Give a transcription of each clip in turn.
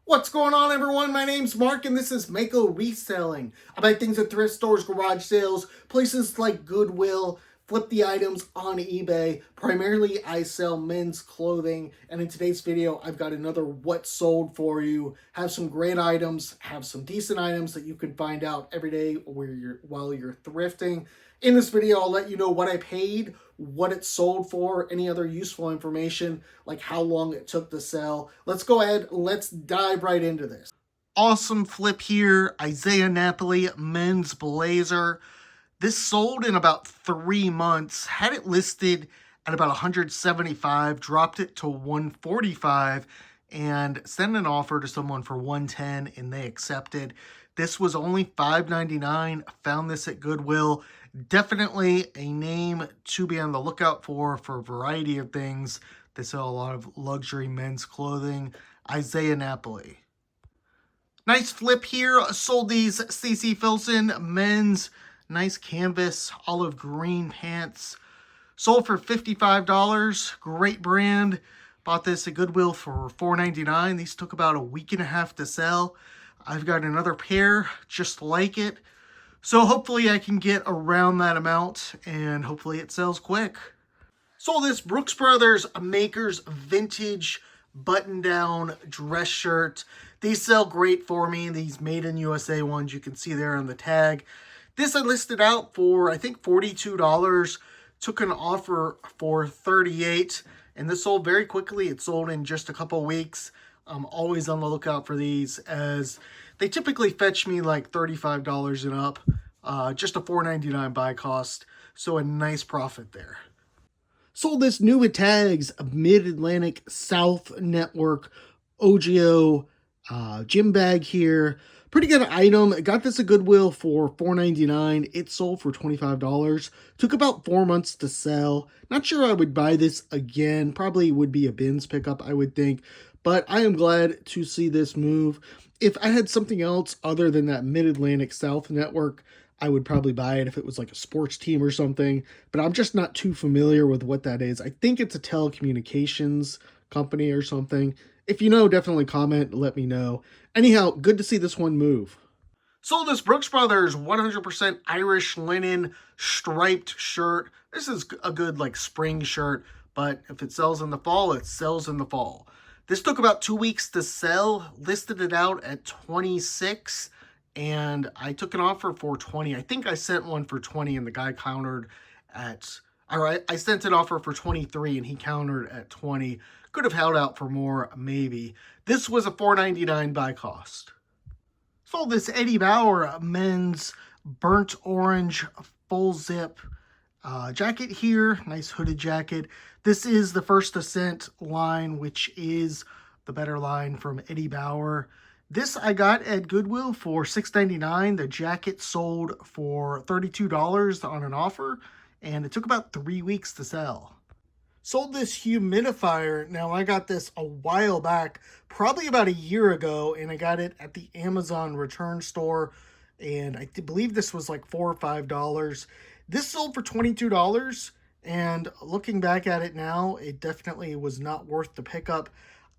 What's going on, everyone? My name's Mark, and this is Mako Reselling. I buy things at thrift stores, garage sales, places like Goodwill, flip the items on eBay. Primarily, I sell men's clothing, and in today's video, I've got another what sold for you. Have some great items, have some decent items that you can find out every day while you're thrifting. In this video, I'll let you know what I paid, what it sold for, any other useful information, like how long it took to sell. Let's go ahead, let's dive right into this. Awesome flip here, Isaiah Napoli men's blazer. This sold in about 3 months, had it listed at about 175, dropped it to 145, and sent an offer to someone for 110, and they accepted. This was only $5.99. Found this at Goodwill. Definitely a name to be on the lookout for a variety of things. They sell a lot of luxury men's clothing. Isaiah Napoli. Nice flip here. Sold these CC Filson men's nice canvas olive green pants. Sold for $55. Great brand. Bought this at Goodwill for $4.99. These took about a week and a half to sell. I've got another pair just like it. So hopefully I can get around that amount and hopefully it sells quick. Sold this Brooks Brothers Makers vintage button-down dress shirt. These sell great for me. These made in USA ones you can see there on the tag. This I listed out for, I think, $42. Took an offer for $38, and this sold very quickly. It sold in just a couple weeks. I'm always on the lookout for these, as they typically fetch me like $35 and up. Just a $4.99 buy cost, so a nice profit there. Sold this new with tags, a Mid-Atlantic South Network OGO gym bag here. Pretty good item. I got this at Goodwill for $4.99. It sold for $25. Took about 4 months to sell. Not sure I would buy this again. Probably would be a bins pickup, I would think. But I am glad to see this move. If I had something else other than that Mid-Atlantic South Network, I would probably buy it if it was like a sports team or something. But I'm just not too familiar with what that is. I think it's a telecommunications company or something. If you know, definitely comment, let me know. Anyhow, good to see this one move. Sold this Brooks Brothers 100% Irish linen striped shirt. This is a good like spring shirt, but if it sells in the fall, it sells in the fall. This took about 2 weeks to sell, listed it out at 26, and I took an offer for 20. I think I sent one for 20 and the guy countered at, all right, I sent an offer for 23 and he countered at 20. Could have held out for more, maybe. This was a $4.99 buy cost. Sold this Eddie Bauer men's burnt orange full zip jacket here. Nice hooded jacket. This is the First Ascent line, which is the better line from Eddie Bauer. This I got at Goodwill for $6.99. The jacket sold for $32 on an offer, and it took about 3 weeks to sell. Sold this humidifier. Now, I got this a while back, probably about a year ago, and I got it at the Amazon return store, and I believe this was like $4 or $5. This sold for $22, and looking back at it now, it definitely was not worth the pickup.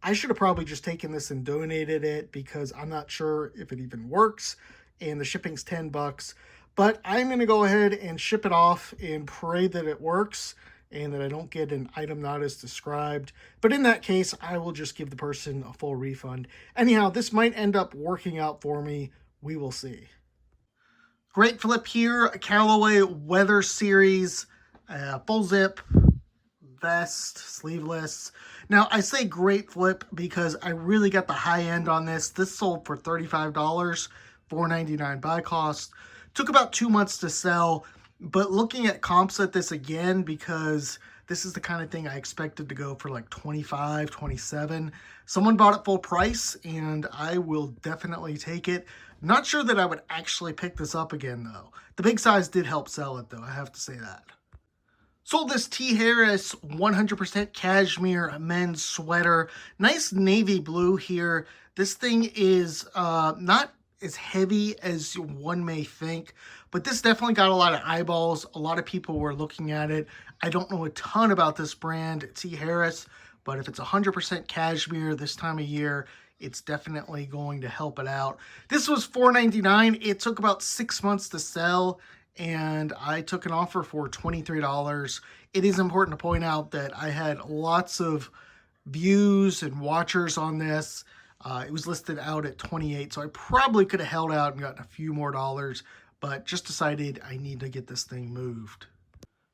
I should have probably just taken this and donated it because I'm not sure if it even works, and the shipping's $10. But I'm going to go ahead and ship it off and pray that it works and that I don't get an item not as described. But in that case, I will just give the person a full refund. Anyhow, this might end up working out for me. We will see. Great flip here, a Callaway Weather Series, full zip, vest, sleeveless. Now, I say great flip because I really got the high end on this. This sold for $35, $4.99 buy cost. Took about 2 months to sell. But looking at comps at this again, because this is the kind of thing I expected to go for like 25, 27. Someone bought it full price, and I will definitely take it. Not sure that I would actually pick this up again, though. The big size did help sell it, though. I have to say that. Sold this T. Harris 100% cashmere men's sweater. Nice navy blue here. This thing is not as heavy as one may think, but this definitely got a lot of eyeballs. A lot of people were looking at it. I don't know a ton about this brand, T. Harris, but if it's 100% cashmere this time of year, it's definitely going to help it out. This was $4.99. It took about 6 months to sell, and I took an offer for $23. It is important to point out that I had lots of views and watchers on this. It was listed out at 28, so I probably could have held out and gotten a few more dollars, but just decided I need to get this thing moved.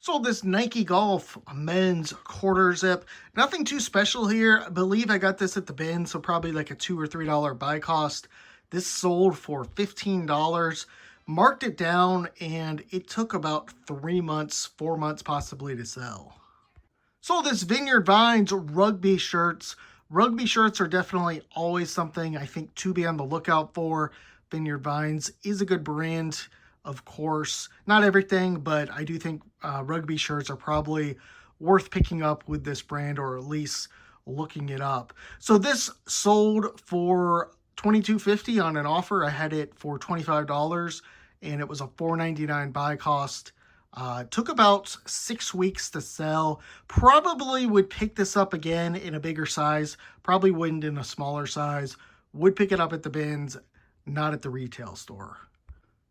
So this Nike Golf men's quarter zip, nothing too special here. I believe I got this at the bin, so probably like a $2 or $3 buy cost. This sold for $15. Marked it down, and it took about 3 months, 4 months possibly to sell. So this Vineyard Vines rugby shirts. Rugby shirts are definitely always something I think to be on the lookout for. Vineyard Vines is a good brand, of course. Not everything, but I do think rugby shirts are probably worth picking up with this brand, or at least looking it up. So this sold for $22.50 on an offer. I had it for $25, and it was a $4.99 buy cost. Took about 6 weeks to sell. Probably would pick this up again in a bigger size. Probably wouldn't in a smaller size. Would pick it up at the bins, not at the retail store.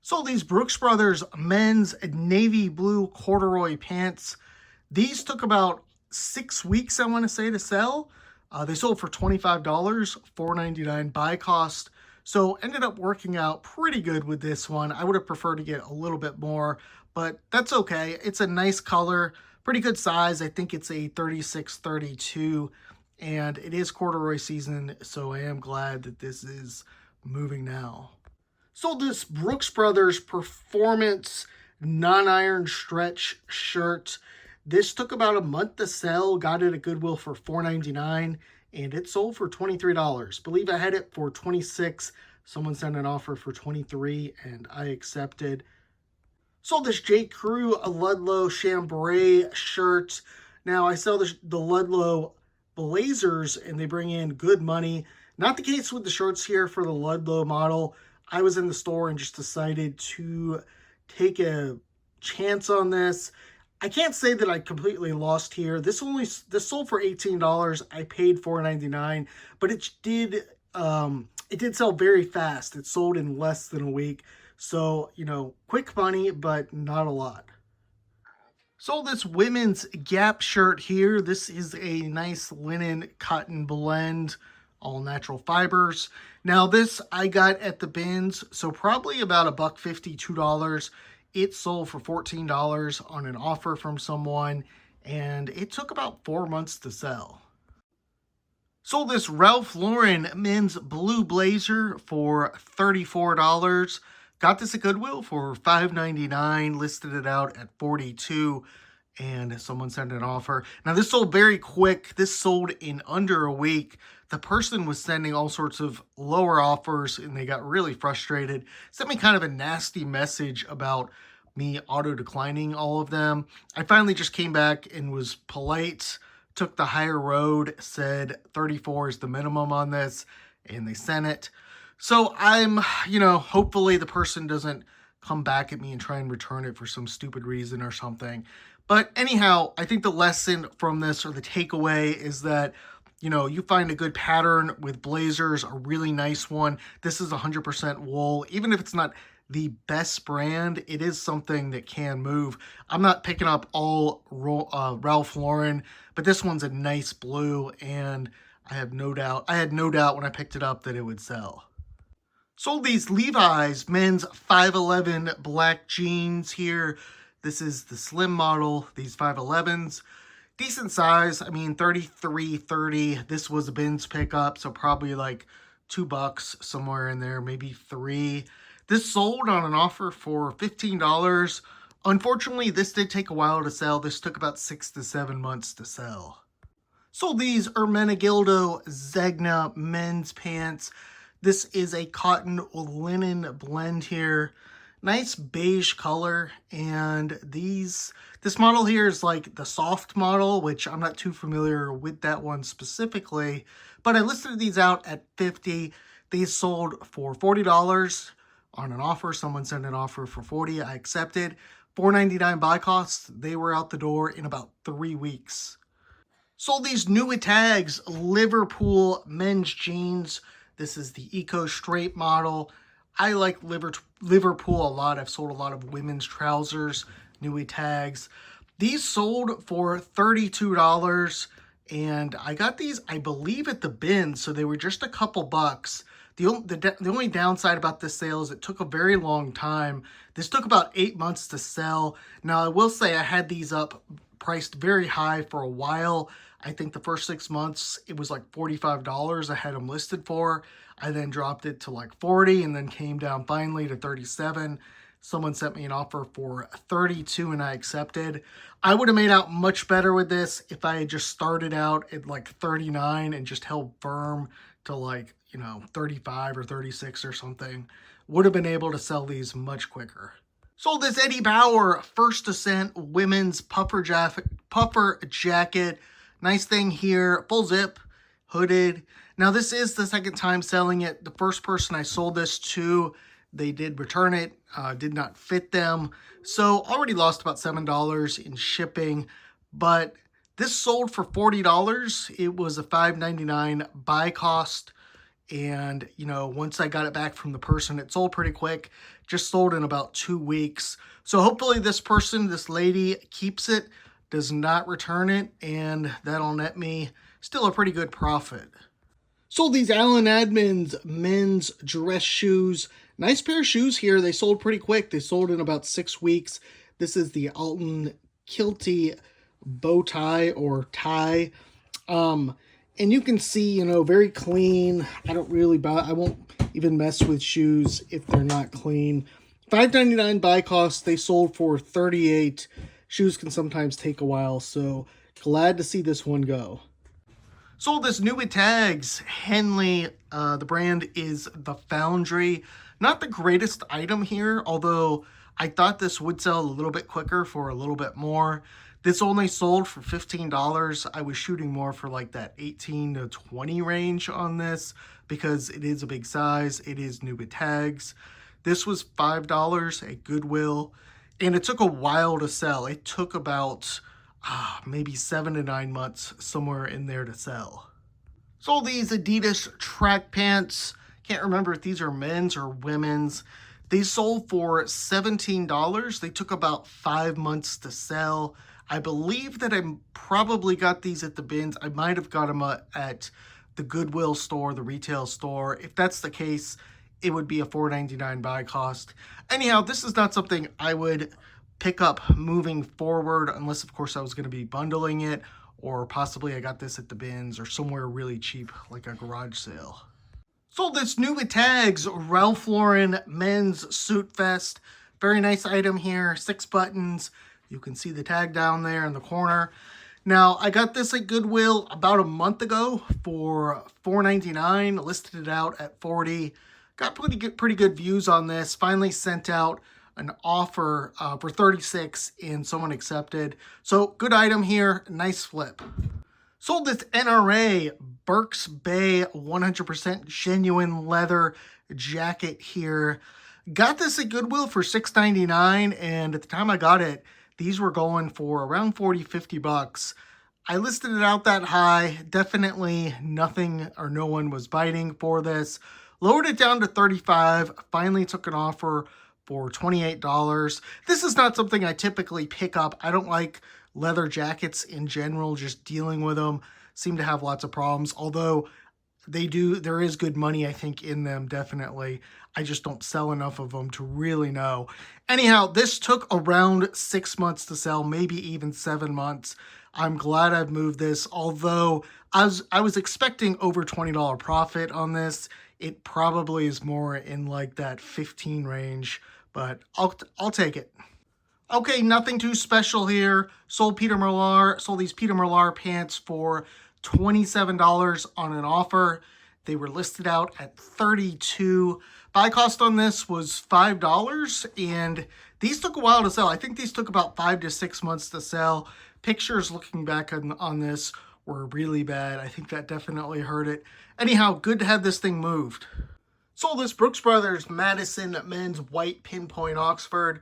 So these Brooks Brothers men's navy blue corduroy pants. These took about 6 weeks, I want to say, to sell. They sold for $25, $4.99 buy cost. So ended up working out pretty good with this one. I would have preferred to get a little bit more, but that's okay. It's a nice color, pretty good size. I think it's a 36-32, and it is corduroy season, so I am glad that this is moving now. So this Brooks Brothers Performance non-iron stretch shirt, this took about a month to sell. Got it at Goodwill for $4.99, and it sold for $23. Believe I had it for $26. Someone sent an offer for $23, and I accepted. So this J. Crew Ludlow chambray shirt. Now I sell the Ludlow blazers, and they bring in good money. Not the case with the shirts here for the Ludlow model. I was in the store and just decided to take a chance on this. I can't say that I completely lost here. This sold for $18. I paid $4.99, but it did sell very fast. It sold in less than a week. So, quick money, but not a lot. So this women's Gap shirt here, this is a nice linen cotton blend, all natural fibers. Now this I got at the bins, so probably about $1.50, $2. It sold for $14 on an offer from someone, and it took about 4 months to sell. Sold this Ralph Lauren men's blue blazer for $34. Got this at Goodwill for $5.99, listed it out at $42, and someone sent an offer. Now this sold very quick. This sold in under a week. The person was sending all sorts of lower offers, and they got really frustrated. Sent me kind of a nasty message about me auto-declining all of them. I finally just came back and was polite, took the higher road, said 34 is the minimum on this, and they sent it. So I'm, hopefully the person doesn't come back at me and try and return it for some stupid reason or something. But anyhow, I think the lesson from this, or the takeaway, is that you find a good pattern with blazers, a really nice one. This is 100% wool. Even if it's not the best brand, it is something that can move. I'm not picking up all Ralph Lauren, but this one's a nice blue, and I had no doubt when I picked it up that it would sell. Sold these Levi's men's 511 black jeans here. This is the slim model, these 511s. Decent size, 33.30. This was a bins pickup, so probably like $2 somewhere in there, maybe $3. This sold on an offer for $15. Unfortunately, this did take a while to sell. This took about 6 to 7 months to sell. Sold these Ermenegildo Zegna men's pants. This is a cotton linen blend here. Nice beige color, and this model here is like the soft model, which I'm not too familiar with that one specifically, but I listed these out at $50. These sold for $40 on an offer. Someone sent an offer for $40. I accepted. $4.99 buy costs. They were out the door in about 3 weeks. Sold these New Tags Liverpool men's jeans. This is the Eco Straight model. I like Liverpool a lot. I've sold a lot of women's trousers, Nui tags. These sold for $32, and I got these, I believe, at the bin, so they were just a couple bucks. The only downside about this sale is it took a very long time. This took about 8 months to sell. Now, I will say I had these up priced very high for a while. I think the first 6 months, it was like $45 I had them listed for. I then dropped it to like 40 and then came down finally to 37. Someone sent me an offer for 32 and I accepted. I would have made out much better with this if I had just started out at like 39 and just held firm to like, 35 or 36 or something. Would have been able to sell these much quicker. Sold this Eddie Bauer First Ascent women's puffer jacket. Nice thing here, full zip, hooded. Now this is the second time selling it. The first person I sold this to, they did return it, did not fit them. So already lost about $7 in shipping, but this sold for $40. It was a $5.99 buy cost. And, once I got it back from the person, it sold pretty quick. Just sold in about 2 weeks. So hopefully this lady keeps it, does not return it, and that'll net me still a pretty good profit. Sold these Allen Edmonds men's dress shoes. Nice pair of shoes here. They sold pretty quick. They sold in about 6 weeks. This is the Alton Kilty bow tie or tie. And you can see, very clean. I won't even mess with shoes if they're not clean. $5.99 buy cost. They sold for $38. Shoes can sometimes take a while, so glad to see this one go. Sold this Nui tags. Henley, the brand is the Foundry. Not the greatest item here, although I thought this would sell a little bit quicker for a little bit more. This only sold for $15. I was shooting more for like that 18 to 20 range on this because it is a big size. It is Nui tags. This was $5 at Goodwill, and it took a while to sell. It took about maybe 7 to 9 months, somewhere in there, to sell. Sold these Adidas track pants. Can't remember if these are men's or women's. They sold for $17. They took about 5 months to sell. I believe that I probably got these at the bins. I might have got them at the Goodwill store, the retail store. If that's the case, it would be a $4.99 buy cost. Anyhow, this is not something I would pick up moving forward unless, of course, I was going to be bundling it, or possibly I got this at the bins or somewhere really cheap like a garage sale. Sold this Nui tags Ralph Lauren men's suit vest. Very nice item here, 6 buttons. You can see the tag down there in the corner. Now, I got this at Goodwill about a month ago for $4.99. Listed it out at $40. Got pretty good views on this. Finally sent out an offer for $36 and someone accepted. So good item here. Nice flip. Sold this NRA Burke's Bay 100% genuine leather jacket here. Got this at Goodwill for $6.99, and at the time I got it, these were going for around 40, 50 bucks. I listed it out that high. Definitely nothing or no one was biting for this. Lowered it down to 35. Finally took an offer for $28. This is not something I typically pick up. I don't like leather jackets in general, just dealing with them. Seem to have lots of problems, although there is good money, I think, in them, definitely. I just don't sell enough of them to really know. Anyhow, this took around 6 months to sell, maybe even 7 months. I'm glad I've moved this, although I was expecting over $20 profit on this. It probably is more in like that 15 range, but I'll take it. Okay, nothing too special here. Sold these Peter Millar pants for $27 on an offer. They were listed out at $32. Buy cost on this was $5, and these took a while to sell. I think these took about 5 to 6 months to sell. Pictures looking back on this were really bad. I think that definitely hurt it. Anyhow, good to have this thing moved. Sold this Brooks Brothers Madison men's white pinpoint Oxford.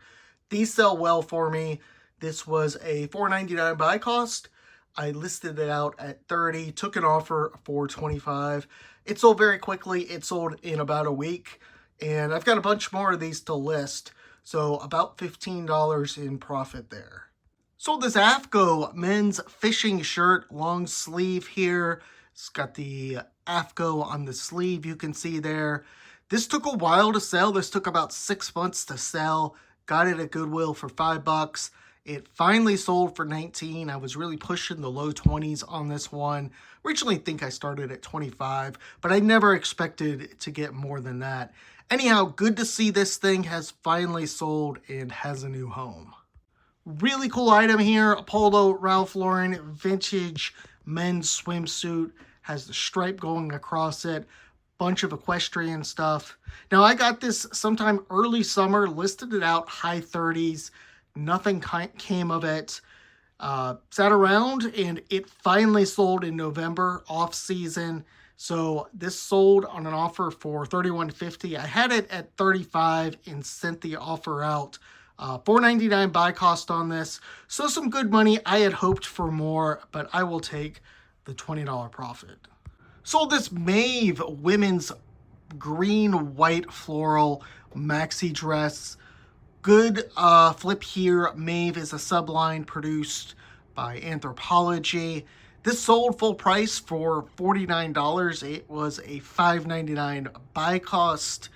These sell well for me. This was a $4.99 buy cost. I listed it out at $30, took an offer for $25. It sold very quickly. It sold in about a week. And I've got a bunch more of these to list. So about $15 in profit there. Sold this AFCO men's fishing shirt, long sleeve here. It's got the AFCO on the sleeve, you can see there. This took a while to sell. This took about 6 months to sell. Got it at Goodwill for $5. It finally sold for 19. I was really pushing the low 20s on this one. Originally think I started at 25, but I never expected to get more than that. Anyhow, good to see this thing has finally sold and has a new home. Really cool item here, a Polo Ralph Lauren vintage men's swimsuit. Has the stripe going across it. Bunch of equestrian stuff. Now I got this sometime early summer, listed it out high 30s. Nothing came of it. Sat around and it finally sold in November, off season. So this sold on an offer for $31.50. I had it at $35 and sent the offer out. $4.99 buy cost on this. So some good money. I had hoped for more, but I will take the $20 profit. Sold this Maeve women's green white floral maxi dress. Good flip here. Maeve is a subline produced by Anthropology. This sold full price for $49. It was a $5.99 buy cost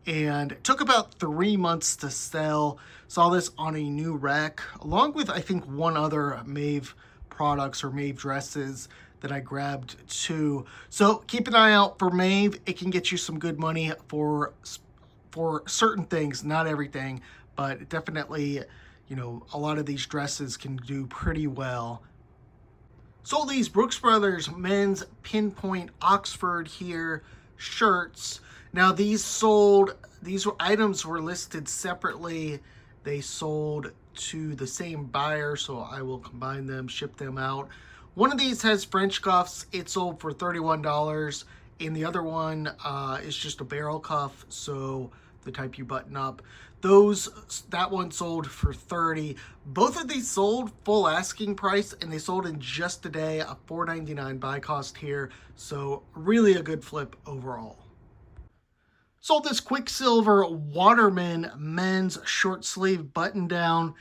and it took about 3 months to sell. Saw this on a new rack along with I think one other Maeve products or Maeve dresses that I grabbed too. So keep an eye out for Maeve. It can get you some good money for certain things, not everything, but definitely, you know, a lot of these dresses can do pretty well. Sold these Brooks Brothers men's pinpoint Oxford here shirts. Now these items were listed separately. They sold to the same buyer, so I will combine them, ship them out. One of these has French cuffs. It sold for $31, and the other one is just a barrel cuff, so the type you button up. That one sold for $30. Both of these sold full asking price, and they sold in just a day, a $4.99 buy cost here. So really a good flip overall. Sold this Quicksilver Waterman men's short sleeve button down.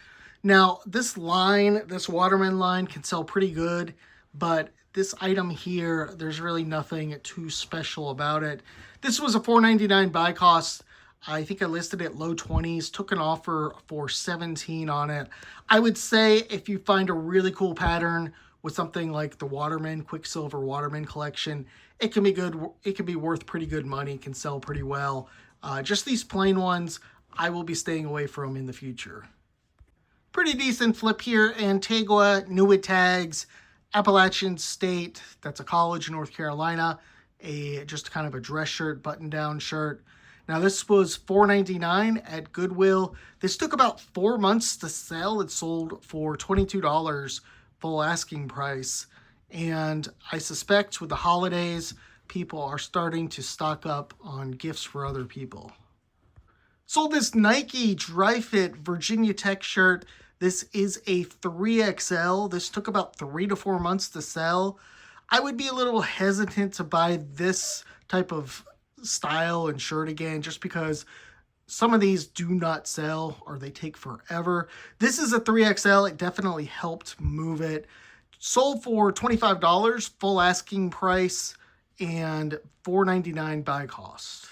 Now this Waterman line can sell pretty good, but this item here, there's really nothing too special about it. This was a $4.99 buy cost. I think I listed it low 20s, took an offer for $17 on it. I would say if you find a really cool pattern with something like the Quicksilver Waterman collection, it can be good. It can be worth pretty good money, can sell pretty well. Just these plain ones, I will be staying away from in the future. Pretty decent flip here. Antigua, Newitt tags, Appalachian State. That's a college in North Carolina. Just kind of a dress shirt, button-down shirt. Now this was $4.99 at Goodwill. This took about 4 months to sell. It sold for $22 full asking price. And I suspect with the holidays, people are starting to stock up on gifts for other people. Sold this Nike Dry Fit Virginia Tech shirt. This is a 3XL. This took about 3 to 4 months to sell. I would be a little hesitant to buy this type of style and shirt again, just because some of these do not sell or they take forever. This is a 3XL. It definitely helped move it. Sold for $25 full asking price and $4.99 buy cost.